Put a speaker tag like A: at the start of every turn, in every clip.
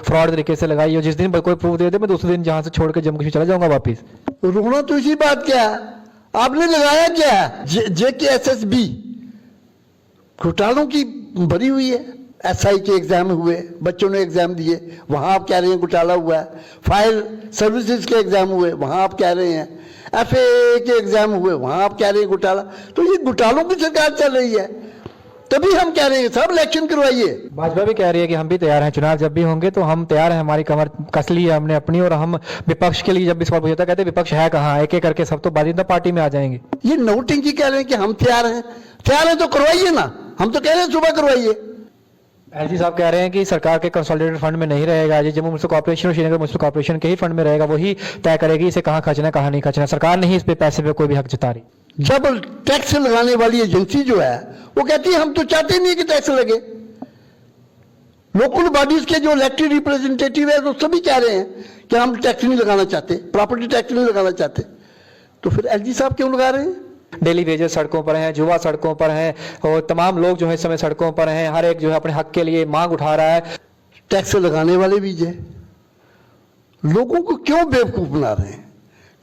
A: Fraud तरीके से लगाई हो, जिस दिन कोई प्रूफ दे दे मैं दूसरे दिन जहां से छोड़ के जम्मू कश्मीर चला जाऊंगा वापिस।
B: रोना तो इसी बात क्या है, आपने लगाया क्या है? JKSSB घोटालों की भरी हुई है। SI के एग्जाम हुए, बच्चों ने एग्जाम दिए, वहां आप कह रहे हैं घोटाला हुआ है। फायर सर्विसेज के एग्जाम हुए, वहां आप कह रहे हैं। FAA के एग्जाम हुए, वहां आप कह रहे हैं घोटाला। तो ये घोटालों की सरकार चल रही है, तभी हम कह रहे हैं सब इलेक्शन करवाइए।
A: भाजपा भी कह रही है कि हम भी तैयार हैं, चुनाव जब भी होंगे तो हम तैयार हैं, हमारी कमर कस ली है हमने अपनी, और हम विपक्ष के लिए जब भी सवाल पूछता कहते हैं विपक्ष है कहाँ, एक एक करके सब तो बाजिंदा पार्टी में आ जाएंगे।
B: ये नोटिंग कह रहे हैं कि हम तैयार हैं। तैयार हैं तो करवाइए ना, हम तो कह रहे हैं सुबह करवाइए।
A: LG साहब कह रहे हैं कि सरकार के कंसोलिडेटेड फंड में नहीं रहेगा, ये जम्मू म्युनिसिपल कॉर्पोरेशन और श्रीनगर म्युनिसिपल कॉर्पोरेशन के ही फंड में रहेगा, वही तय करेगी इसे कहाँ खर्चना कहाँ नहीं खर्चना। सरकार नहीं इस पे पैसे पे कोई भी हक जता रही।
B: जब टैक्स लगाने वाली एजेंसी जो है वो कहती है हम तो चाहते नहीं कि टैक्स लगे। लोकल बॉडीज के जो इलेक्टेड रिप्रेजेंटेटिव है तो सभी कह रहे हैं कि हम टैक्स नहीं लगाना चाहते, प्रॉपर्टी टैक्स नहीं लगाना चाहते। तो फिर LG साहब क्यों लगा रहे हैं?
A: डेली वेजेस सड़कों पर हैं, युवा सड़कों पर हैं, और तमाम लोग जो है इस समय सड़कों पर हैं, हर एक जो है अपने हक के लिए मांग उठा रहा है।
B: टैक्स लगाने वाले भी जो लोगों को क्यों बेवकूफ बना रहे हैं?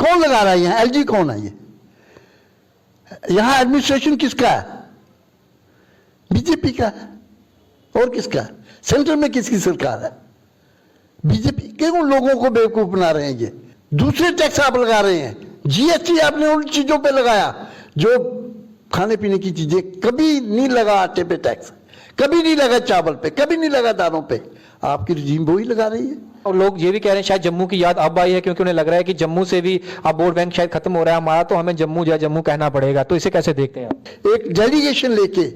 B: कौन लगा रहा है यहाँ? LG कौन है ये? यहाँ एडमिनिस्ट्रेशन किसका है? बीजेपी का है। और किसका है? सेंटर में किसकी सरकार है? बीजेपी। क्यों लोगों को बेवकूफ बना रहे हैं? ये दूसरे टैक्स आप लगा रहे हैं। GST आपने उन चीजों पे लगाया जो खाने पीने की चीजें, कभी नहीं लगा आटे पे टैक्स, कभी नहीं लगा चावल पे, कभी नहीं लगा दालों पे। आपकी रजीम वही लगा रही है।
A: और लोग ये भी कह रहे हैं शायद जम्मू की याद अब आई है, क्योंकि उन्हें लग रहा है कि जम्मू से भी अब वोट बैंक शायद खत्म हो रहा है हमारा, तो हमें जम्मू या जम्मू कहना पड़ेगा। तो इसे कैसे देखते हैं आप?
B: एक डेलीगेशन लेके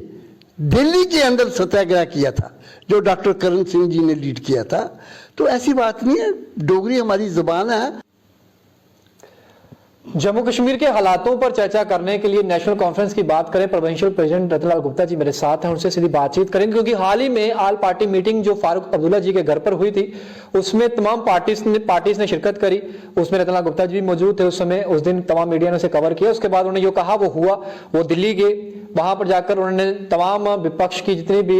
B: दिल्ली के अंदर सत्याग्रह किया था जो डॉक्टर करण सिंह जी ने लीड किया था। तो ऐसी बात नहीं है, डोगरी हमारी जुबान है।
A: जम्मू कश्मीर के हालातों पर चर्चा करने के लिए नेशनल कॉन्फ्रेंस की बात करें, प्रोविंशियल प्रेसिडेंट रतनलाल गुप्ता जी मेरे साथ हैं, उनसे सीधी बातचीत करेंगे, क्योंकि हाल ही में ऑल पार्टी मीटिंग जो फारूक अब्दुल्ला जी के घर पर हुई थी उसमें तमाम पार्टीज ने शिरकत करी। उसमें रतनलाल गुप्ता जी भी मौजूद थे उस समय, उस दिन तमाम मीडिया ने उसे कवर किया। उसके बाद उन्होंने जो कहा वो हुआ, वो दिल्ली गए, वहां पर जाकर उन्होंने तमाम विपक्ष की जितनी भी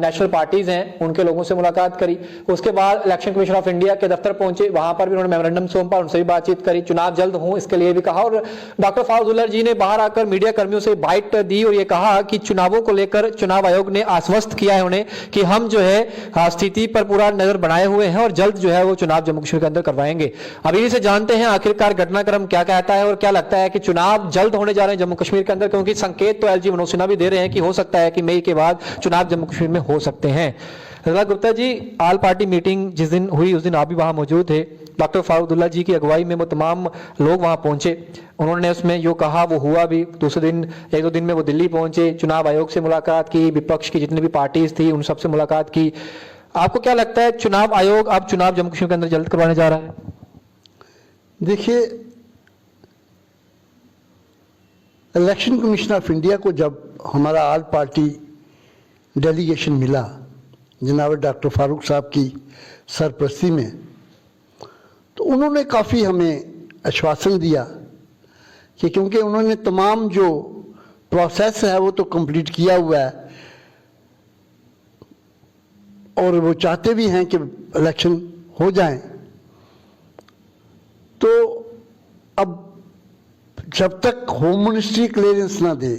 A: नेशनल पार्टीज हैं उनके लोगों से मुलाकात करी। उसके बाद इलेक्शन कमीशन ऑफ इंडिया के दफ्तर पहुंचे, वहां पर भी उन्होंने मेमोरेंडम सौंपा, उनसे भी बातचीत करी, चुनाव जल्द हों इसके लिए भी कहा। और डॉक्टर फारूक अब्दुल्ला जी ने बाहर आकर मीडिया कर्मियों से बाइट दी और ये कहा कि चुनावों को लेकर चुनाव आयोग ने आश्वस्त किया है उन्हें कि हम जो है स्थिति पर पूरा नजर बनाए हुए हैं और जल्द जो है वो चुनाव जम्मू कश्मीर के अंदर करवाएंगे। अभी से जानते हैं आखिरकार घटनाक्रम क्या कहता है और क्या लगता है कि चुनाव जल्द होने जा रहे हैं जम्मू कश्मीर के अंदर, क्योंकि संकेत तो LG मनोज सिन्हा भी दे रहे हैं कि हो सकता है कि मई के बाद चुनाव जम्मू कश्मीर में हो सकते हैं। रतनलाल गुप्ता जी, ऑल पार्टी मीटिंग जिस दिन हुई उस दिन आप भी वहां मौजूद थे, डॉक्टर फारूक अब्दुल्ला जी की अगुवाई में वो तमाम लोग वहां पहुंचे, उन्होंने उसमें जो कहा वो हुआ भी। दूसरे दिन एक दो दिन में वो दिल्ली पहुंचे, चुनाव आयोग से मुलाकात की, विपक्ष की जितनी भी पार्टीज थी उन सबसे मुलाकात की। आपको क्या लगता है चुनाव आयोग अब चुनाव जम्मू कश्मीर के अंदर जल्द करवाने जा रहा है?
B: देखिए, इलेक्शन कमीशन ऑफ इंडिया को जब हमारा ऑल पार्टी डेलीगेशन मिला जनाब डॉक्टर फारूक साहब की सरपरस्ती में, तो उन्होंने काफ़ी हमें आश्वासन दिया कि क्योंकि उन्होंने तमाम जो प्रोसेस है वो तो कंप्लीट किया हुआ है और वो चाहते भी हैं कि इलेक्शन हो जाएं, तो अब जब तक होम मिनिस्ट्री क्लियरेंस ना दे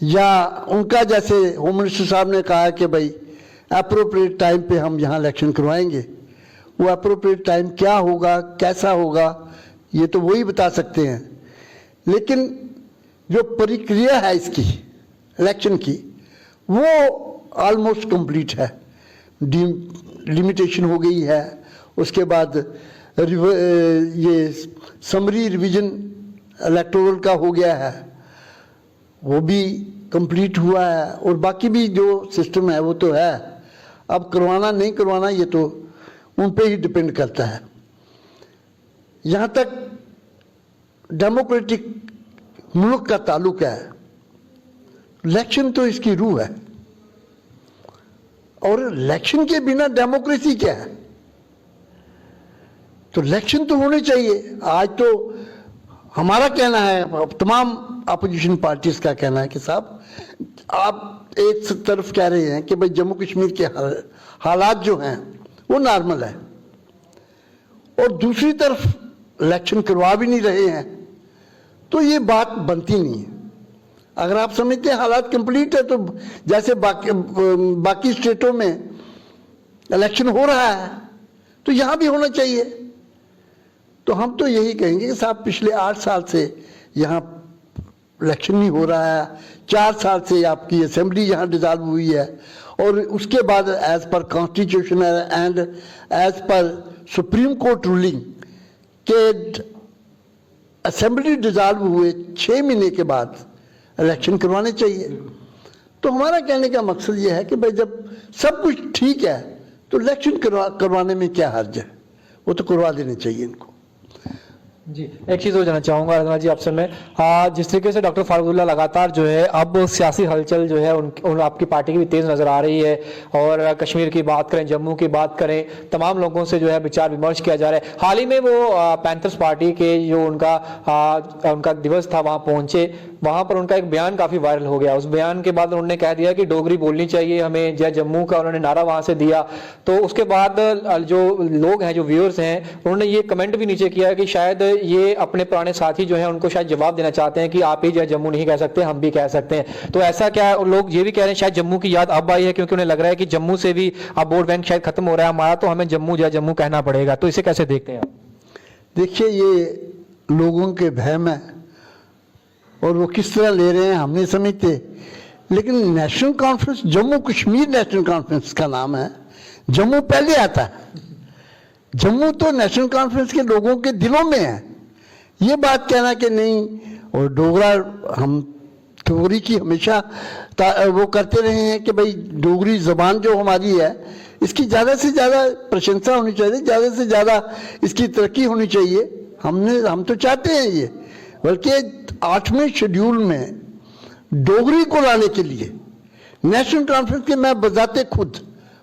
B: या उनका जैसे होम मिनिस्टर साहब ने कहा कि भाई अप्रोप्रिएट टाइम पे हम यहाँ इलेक्शन करवाएंगे, वो अप्रोप्रिएट टाइम क्या होगा कैसा होगा ये तो वही बता सकते हैं। लेकिन जो प्रक्रिया है इसकी इलेक्शन की वो ऑलमोस्ट कंप्लीट है, लिमिटेशन हो गई है। उसके बाद ये समरी रिवीजन इलेक्टोरल का हो गया है, वो भी कंप्लीट हुआ है और बाकी भी जो सिस्टम है वो तो है। अब करवाना नहीं करवाना ये तो उन पे ही डिपेंड करता है। यहाँ तक डेमोक्रेटिक मुल्क का ताल्लुक है, इलेक्शन तो इसकी रूह है और इलेक्शन के बिना डेमोक्रेसी क्या है? तो इलेक्शन तो होने चाहिए। आज तो हमारा कहना है, तमाम अपोजिशन पार्टीज का कहना है कि साहब आप एक तरफ कह रहे हैं कि भाई जम्मू कश्मीर के हालात जो हैं वो नॉर्मल है, और दूसरी तरफ इलेक्शन करवा भी नहीं रहे हैं, तो ये बात बनती नहीं है। अगर आप समझते हैं हालात कंप्लीट है, तो जैसे बाकी स्टेटों में इलेक्शन हो रहा है तो यहाँ भी होना चाहिए। तो हम तो यही कहेंगे कि साहब पिछले 8 साल से यहाँ इलेक्शन नहीं हो रहा है, 4 साल से आपकी असेंबली यहाँ डिसॉल्व हुई है, और उसके बाद as per constitution and as per supreme court ruling के असेंबली डिसॉल्व हुए 6 महीने के बाद इलेक्शन करवाने चाहिए। तो हमारा कहने का मकसद ये है कि भाई जब सब कुछ ठीक है तो इलेक्शन करवाने में क्या हर्ज है, वो तो करवा देने चाहिए इनको।
A: जी, एक चीज़ और जानना चाहूँगा रत्ना जी आपसे मैं, जिस तरीके से डॉक्टर फारूक अब्दुल्ला लगातार जो है अब सियासी हलचल जो है उन आपकी पार्टी की भी तेज़ नज़र आ रही है, और कश्मीर की बात करें, जम्मू की बात करें, तमाम लोगों से जो है विचार विमर्श किया जा रहा है। हाल ही में वो पैंथर्स पार्टी के जो उनका दिवस था वहाँ पहुँचे, वहाँ पर उनका एक बयान काफ़ी वायरल हो गया। उस बयान के बाद उन्होंने कह दिया कि डोगरी बोलनी चाहिए हमें, जय जम्मू का उन्होंने नारा वहाँ से दिया। तो उसके बाद जो लोग हैं, जो व्यूअर्स हैं, उन्होंने ये कमेंट भी नीचे किया कि शायद ये अपने पुराने साथी जो हैं उनको शायद जवाब देना चाहते हैं कि आप ही जय जम्मू नहीं कह सकते, हम भी कह सकते हैं। तो ऐसा क्या, लोग ये भी कह रहे हैं शायद जम्मू की याद अब आई है, क्योंकि उन्हें लग रहा है कि जम्मू से भी अब वोट बैंक शायद खत्म हो रहा है हमारा, तो हमें जम्मू जय जम्मू कहना पड़ेगा। तो इसे कैसे देखते हैं आप?
B: देखिए, ये लोगों के वहम है और वो किस तरह ले रहे हैं हम नहीं समझते, लेकिन national conference Jammu Kashmir national conference का नाम है, जम्मू पहले आता है। जम्मू तो नेशनल कॉन्फ्रेंस के लोगों के दिलों में है। ये बात कहना कि नहीं, और डोगरा, हम डोगरी की हमेशा वो करते रहे हैं कि भाई डोगरी ज़बान जो हमारी है इसकी ज़्यादा से ज़्यादा प्रशंसा होनी चाहिए, ज़्यादा से ज़्यादा इसकी तरक्की होनी चाहिए। हम तो चाहते हैं ये, बल्कि 8वें शेड्यूल में डोगरी को लाने के लिए नेशनल कॉन्फ्रेंस के मैं बजाते खुद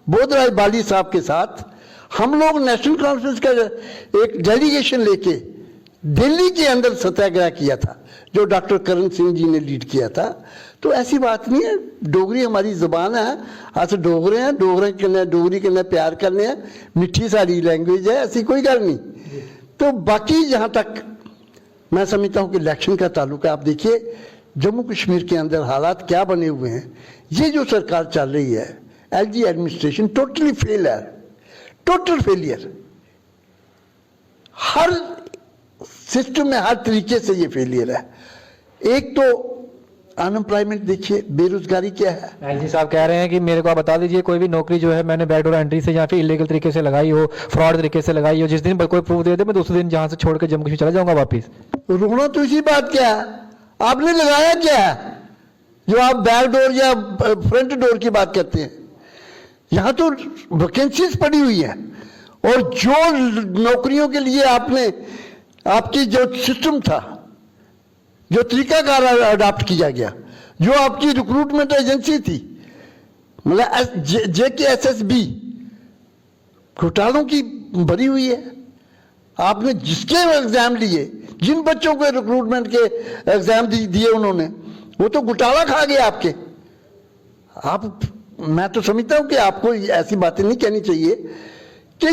B: बोधराज बाली साहब के साथ हम लोग नेशनल कॉन्फ्रेंस का एक डेलीगेशन लेके दिल्ली के अंदर सत्याग्रह किया था, जो डॉक्टर करण सिंह जी ने लीड किया था। तो ऐसी बात नहीं है, डोगरी हमारी ज़बान है, अस डोगरे हैं, डोगरी कन्नै प्यार करने हैं, मिठी सारी लैंग्वेज है, ऐसी कोई गल नहीं। तो बाकी जहाँ तक मैं समझता हूँ कि इलेक्शन का ताल्लुक है, आप देखिए जम्मू कश्मीर के अंदर हालात क्या बने हुए हैं। ये जो सरकार चल रही है, एलजी एडमिनिस्ट्रेशन टोटली फेल है, टोटल फेलियर। हर सिस्टम में हर तरीके से ये फेलियर है। एक तो अनएम्प्लॉयमेंट देखिए, बेरोजगारी क्या है।
A: एलजी साहब कह रहे हैं कि मेरे को आप बता दीजिए कोई भी नौकरी जो है मैंने बैकडोर एंट्री से या फिर इलीगल तरीके से लगाई हो, फ्रॉड तरीके से लगाई हो, जिस दिन कोई प्रूफ दे दे मैं दूसरे दिन जहां से छोड़ के जम्मू कश्मीर चला जाऊंगा वापिस।
B: रोना तो इसी बात क्या है, आपने लगाया क्या है जो आप बैकडोर या फ्रंट डोर की बात करते हैं। यहाँ तो वैकेंसीज पड़ी हुई है, और जो नौकरियों के लिए आपकी जो सिस्टम था, जो तरीकाकार अडॉप्ट किया गया, जो आपकी रिक्रूटमेंट एजेंसी थी, मतलब JKSSB घोटालों की भरी हुई है। आपने जिसके एग्जाम लिए, जिन बच्चों को रिक्रूटमेंट के एग्जाम दिए उन्होंने, वो तो घोटाला खा गए आपके। मैं तो समझता हूं कि आपको ऐसी बातें नहीं कहनी चाहिए कि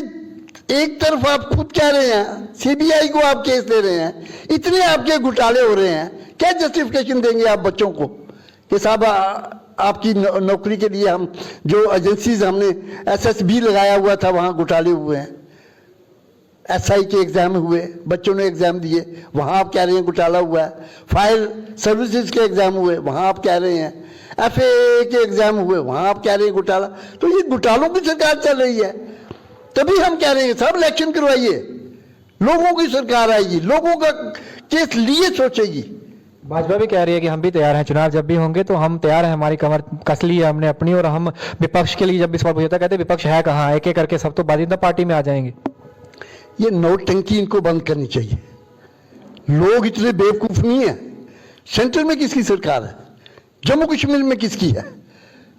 B: एक तरफ आप खुद कह रहे हैं CBI को आप केस दे रहे हैं, इतने आपके घोटाले हो रहे हैं, क्या जस्टिफिकेशन देंगे आप बच्चों को कि साहब आपकी नौकरी के लिए हम जो एजेंसीज हमने SSB लगाया हुआ था वहाँ घोटाले हुए हैं। SI के एग्जाम हुए, बच्चों ने एग्जाम दिए, वहाँ आप कह रहे हैं घोटाला हुआ है। फायर सर्विसेज के एग्जाम हुए, वहाँ आप कह रहे हैं। FAA के एग्जाम हुए, वहाँ आप कह रहे हैं घोटाला। तो ये घोटालों की सरकार चल रही है, तभी हम कह रहे हैं सब इलेक्शन करवाइए, लोगों की सरकार आएगी, लोगों का केस लिए सोचेगी।
A: भाजपा भी कह रही है कि हम भी तैयार हैं, चुनाव जब भी होंगे तो हम तैयार हैं, हमारी कमर कस ली है हमने अपनी, और हम विपक्ष के लिए जब भी सवाल पूछता कहते विपक्ष है कहाँ, एक एक करके सब तो बाजिंदा पार्टी में आ जाएंगे।
B: ये नोटंकी इनको बंद करनी चाहिए। लोग इतने बेवकूफ नहीं है। सेंटर में किसकी सरकार है, जम्मू कश्मीर में किसकी है।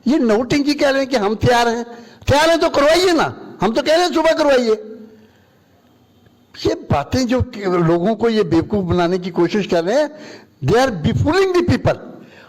B: ये नोटंकी कह रहे हैं कि हम तैयार हैं, तैयार हैं तो करवाइए ना, हम तो कह रहे हैं सुबह करवाइए। ये बातें जो लोगों को ये बेवकूफ बनाने की कोशिश कर रहे हैं, दे आर बिफूलिंग द पीपल।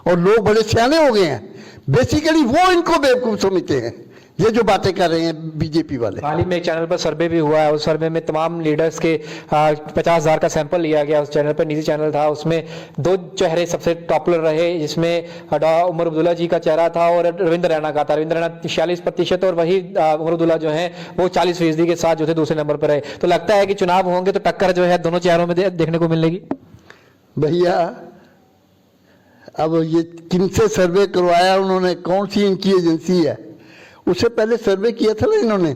B: और लोग बड़े सियाने हो गए हैं, बेसिकली वो इनको बेवकूफ समझते हैं, ये जो बातें कर रहे हैं बीजेपी वाले।
A: हाल ही में एक चैनल पर सर्वे भी हुआ है, उस सर्वे में तमाम लीडर्स के 50,000 का सैंपल लिया गया। उस चैनल पर निजी चैनल था, उसमें दो चेहरे सबसे पॉपुलर रहे, जिसमें उमर अब्दुल्ला जी का चेहरा था और रविंद्र रैना का था। रविंद्र रैना 46% और वही उमर अब्दुल्ला जो है वो 40% के साथ जो थे दूसरे नंबर पर रहे। तो लगता है कि चुनाव होंगे तो टक्कर जो है दोनों चेहरों में देखने को मिलेगी।
B: भैया अब ये किनसे सर्वे करवाया उन्होंने, कौन सी इनकी एजेंसी है? उससे पहले सर्वे किया था ना इन्होंने।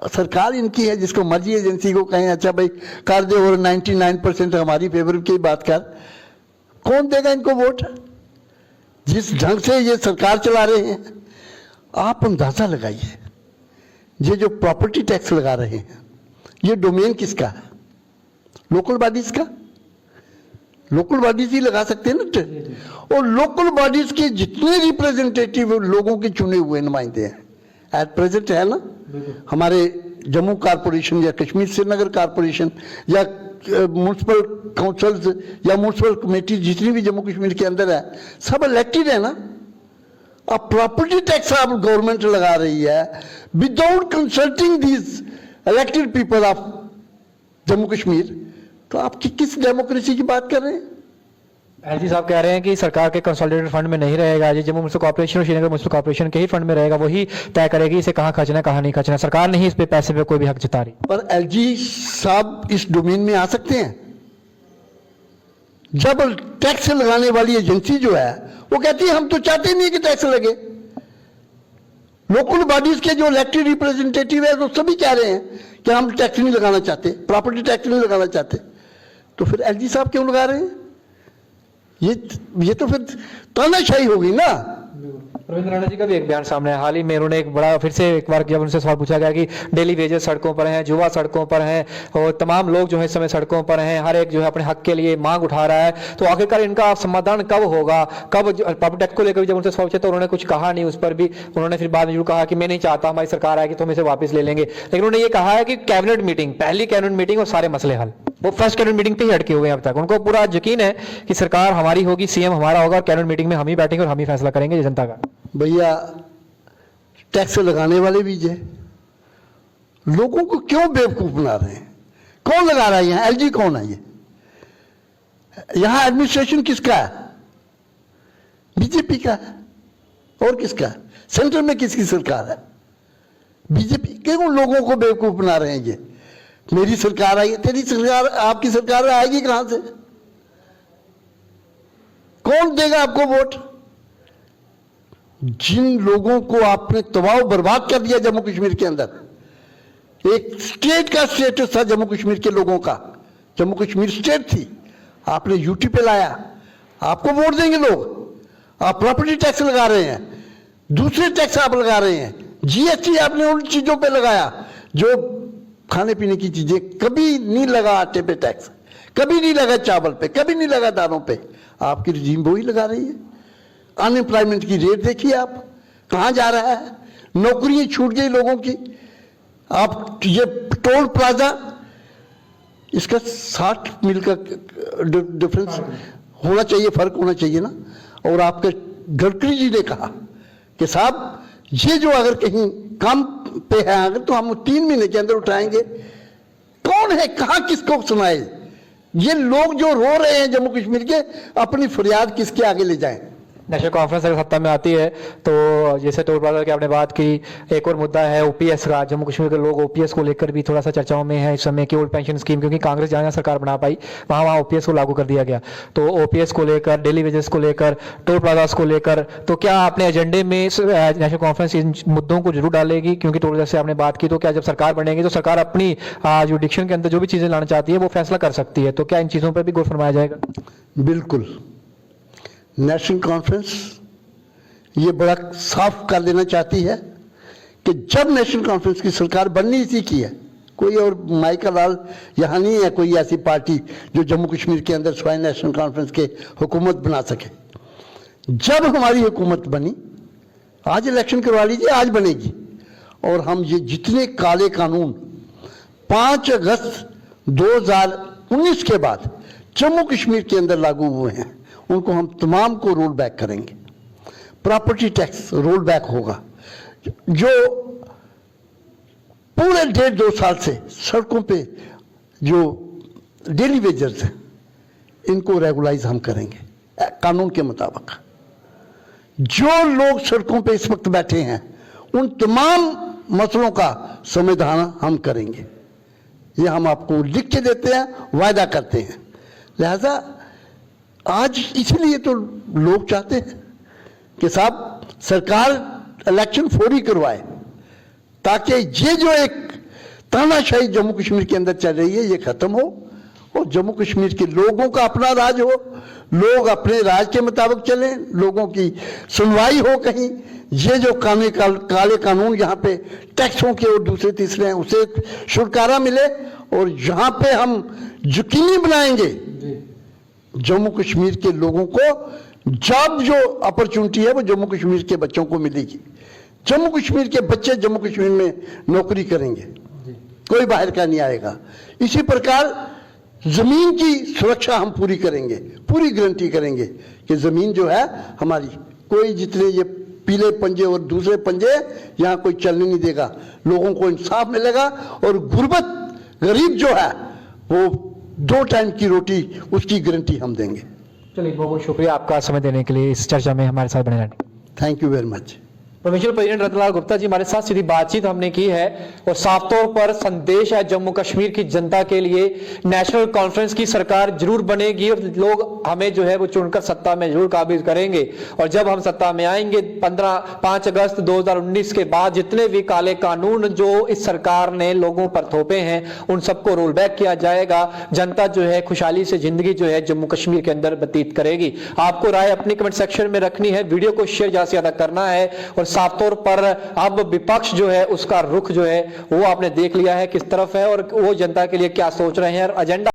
B: सरकार इनकी है, जिसको मर्जी एजेंसी को कहें अच्छा भाई कर दे और 99% हमारी फेवर की बात कर, कौन देगा इनको वोट? जिस ढंग से ये सरकार चला रहे हैं, आप अंदाजा लगाइए। ये जो प्रॉपर्टी टैक्स लगा रहे हैं, ये डोमेन किसका है? लोकल बॉडीज का। लोकल बॉडीज ही लगा सकते हैं ना। और लोकल बॉडीज के जितने रिप्रेजेंटेटिव लोगों के चुने हुए नुमाइंदे हैं एट प्रेजेंट है ना, हमारे जम्मू कारपोरेशन या कश्मीर श्रीनगर कारपोरेशन या म्यूनसिपल काउंसिल्स या म्यूनसिपल कमेटी जितनी भी जम्मू कश्मीर के अंदर है, सब इलेक्टेड है ना। अब प्रॉपर्टी टैक्स आप गवर्नमेंट लगा रही है without consulting these elected people of Jammu Kashmir, तो आप किस डेमोक्रेसी की बात कर रहे हैं?
A: एलजी साहब कह रहे हैं कि सरकार के कंसोलिडेटेड फंड में नहीं रहेगा, ये जम्मू म्युनिसिपल कॉर्पोरेशन और श्रीनगर म्युनिसिपल कॉर्पोरेशन के ही फंड में रहेगा, वही तय करेगी इसे कहाँ खर्चना है कहाँ नहीं खर्चना। सरकार नहीं इस पे पैसे पे कोई भी हक जता रही।
B: पर एलजी साहब इस डोमेन में आ सकते हैं जब टैक्स लगाने वाली एजेंसी जो है वो कहती है हम तो चाहते नहीं कि टैक्स लगे। लोकल बॉडीज के जो इलेक्टेड रिप्रेजेंटेटिव है वो सभी कह रहे हैं कि हम टैक्स नहीं लगाना चाहते, प्रॉपर्टी टैक्स नहीं लगाना चाहते, तो फिर एलजी साहब क्यों लगा रहे हैं? ये तो फिर तानाशाही होगी ना।
A: रविंद्र रैना जी का भी एक बयान सामने है। हाल ही में उन्होंने एक बड़ा फिर से एक बार जब उनसे सवाल पूछा गया कि डेली वेजेस सड़कों पर हैं, युवा सड़कों पर हैं और तमाम लोग जो है इस समय सड़कों पर हैं, हर एक जो है अपने हक के लिए मांग उठा रहा है, तो आखिरकार इनका समाधान कब होगा? कब? प्रॉपर्टी टैक्स को लेकर जब उनसे सवाल पूछा तो उन्होंने कुछ कहा नहीं। उस पर भी उन्होंने फिर बाद में जरूर कहा कि मैं नहीं चाहता हमारी सरकार आएगी तो हम इसे वापस ले लेंगे, लेकिन उन्होंने ये कहा है कि कैबिनेट मीटिंग, पहली कैबिनेट मीटिंग और सारे मसले हल। वो फर्स्ट कैबिनेट मीटिंग पे ही अटके हुए हैं अब तक। उनको पूरा यकीन है कि सरकार हमारी होगी, सीएम हमारा होगा और कैबिनेट मीटिंग में हम ही बैठेंगे और हम ही फैसला करेंगे जनता का।
B: भैया टैक्स लगाने वाले भी जे लोगों को क्यों बेवकूफ बना रहे हैं? कौन लगा रहा है यहाँ? एलजी कौन है? ये यहाँ एडमिनिस्ट्रेशन किसका है? बीजेपी का है। और किसका है? सेंटर में किसकी सरकार है? बीजेपी। क्यों लोगों को बेवकूफ बना रहे हैं? ये मेरी सरकार आई, तेरी सरकार, आपकी सरकार आएगी कहां से? कौन देगा आपको वोट? जिन लोगों को आपने तबाह बर्बाद कर दिया जम्मू कश्मीर के अंदर, एक स्टेट का स्टेटस था जम्मू कश्मीर के लोगों का, जम्मू कश्मीर स्टेट थी, आपने यूटी पे लाया, आपको वोट देंगे लोग। आप प्रॉपर्टी टैक्स लगा रहे हैं, दूसरे टैक्स आप लगा रहे हैं, जीएसटी आपने उन चीजों पे लगाया जो खाने पीने की चीजें। कभी नहीं लगा आटे पे टैक्स, कभी नहीं लगा चावल पे, कभी नहीं लगा दालों पे। आपकी रजीम वही लगा रही है। अनएम्प्लॉयमेंट की रेट देखिए आप कहां जा रहा है, नौकरियां छूट गई लोगों की। आप ये टोल प्लाजा, इसका 60 मील का डिफरेंस होना चाहिए, फर्क होना चाहिए ना। और आपके गडकरी जी ने कहा कि साहब ये जो अगर कहीं काम पे है अगर तो हम 3 महीने के अंदर उठाएंगे। कौन है, कहां किसको सुनाए? ये लोग जो रो रहे हैं जम्मू कश्मीर के, अपनी फरियाद किसके आगे ले जाएं?
A: नेशनल कॉन्फ्रेंस अगर सत्ता में आती है तो जैसे टोल प्लाजा की आपने बात की, एक और मुद्दा है ओपीएस का। जम्मू कश्मीर के लोग ओपीएस को लेकर भी थोड़ा सा चर्चाओं में है इस समय की ओल्ड पेंशन स्कीम, क्योंकि कांग्रेस जहां सरकार बना पाई वहां ओपीएस को लागू कर दिया गया। तो ओपीएस को लेकर, डेली वेजेस को लेकर, टोल प्लाजास को लेकर, तो क्या आपने एजेंडे में नेशनल कॉन्फ्रेंस इन मुद्दों को जरूर डालेगी? क्योंकि टोल जैसे आपने बात की, तो क्या जब सरकार बनेगी तो सरकार अपनी जुडिक्शन के अंदर जो भी चीजें लाना चाहती है वो फैसला कर सकती है, तो क्या इन चीजों पर भी गौर फरमाया जाएगा?
B: बिल्कुल। नेशनल कॉन्फ्रेंस ये बड़ा साफ कर देना चाहती है कि जब नेशनल कॉन्फ्रेंस की सरकार बननी इसी की है, कोई और माइका लाल यहाँ नहीं है कोई ऐसी पार्टी जो जम्मू कश्मीर के अंदर स्वयं नेशनल कॉन्फ्रेंस के हुकूमत बना सके। जब हमारी हुकूमत बनी, आज इलेक्शन करवा लीजिए, आज बनेगी, और हम ये जितने काले कानून 5 अगस्त 2019 के बाद जम्मू कश्मीर के अंदर लागू हुए हैं उनको हम तमाम को रोल बैक करेंगे। प्रॉपर्टी टैक्स रोल बैक होगा, जो पूरे 1.5-2 साल से सड़कों पे जो डेली वेजर्स हैं, इनको रेगुलाइज हम करेंगे कानून के मुताबिक। जो लोग सड़कों पे इस वक्त बैठे हैं, उन तमाम मसलों का समाधान हम करेंगे। ये हम आपको लिख के देते हैं, वायदा करते हैं। लिहाजा आज इसलिए तो लोग चाहते हैं कि साहब सरकार इलेक्शन फौरी करवाए, ताकि ये जो एक तानाशाही जम्मू कश्मीर के अंदर चल रही है ये खत्म हो और जम्मू कश्मीर के लोगों का अपना राज हो, लोग अपने राज के मुताबिक चलें, लोगों की सुनवाई हो। कहीं ये जो काले कानून यहाँ पे टैक्सों के और दूसरे तीसरे हैं, उसे छुटकारा मिले और यहाँ पे हम यकीनी बनाएंगे जम्मू कश्मीर के लोगों को जॉब जो अपॉर्चुनिटी है वो जम्मू कश्मीर के बच्चों को मिलेगी। जम्मू कश्मीर के बच्चे जम्मू कश्मीर में नौकरी करेंगे, कोई बाहर का नहीं आएगा। इसी प्रकार जमीन की सुरक्षा हम पूरी करेंगे, पूरी गारंटी करेंगे कि जमीन जो है हमारी, कोई जितने ये पीले पंजे और दूसरे पंजे यहाँ कोई चलने नहीं देगा। लोगों को इंसाफ मिलेगा और गुर्बत गरीब जो है वो 2 टाइम की रोटी, उसकी गारंटी हम देंगे।
A: चलिए, बहुत बहुत शुक्रिया आपका समय देने के लिए, इस चर्चा में हमारे साथ बने रहने।
B: Thank you very much.
A: Provincial president Ratanlal Gupta ji हमारे साथ सीधी बातचीत हमने की है और साफ तौर पर संदेश है जम्मू कश्मीर की जनता के लिए, नेशनल कॉन्फ्रेंस की सरकार जरूर बनेगी और लोग हमें जो है वो चुनकर सत्ता में जरूर काबिज करेंगे। और जब हम सत्ता में आएंगे 5 अगस्त 2019 के बाद जितने भी काले कानून जो इस सरकार ने लोगों पर थोपे हैं उन सबको रोल बैक किया जाएगा। जनता जो है खुशहाली से जिंदगी जो है जम्मू कश्मीर के अंदर व्यतीत करेगी। आपको राय अपनी कमेंट सेक्शन में रखनी है, वीडियो को शेयर ज्यादा से ज्यादा करना है और साफ तौर पर अब विपक्ष जो है उसका रुख जो है वो आपने देख लिया है किस तरफ है और वो जनता के लिए क्या सोच रहे हैं और एजेंडा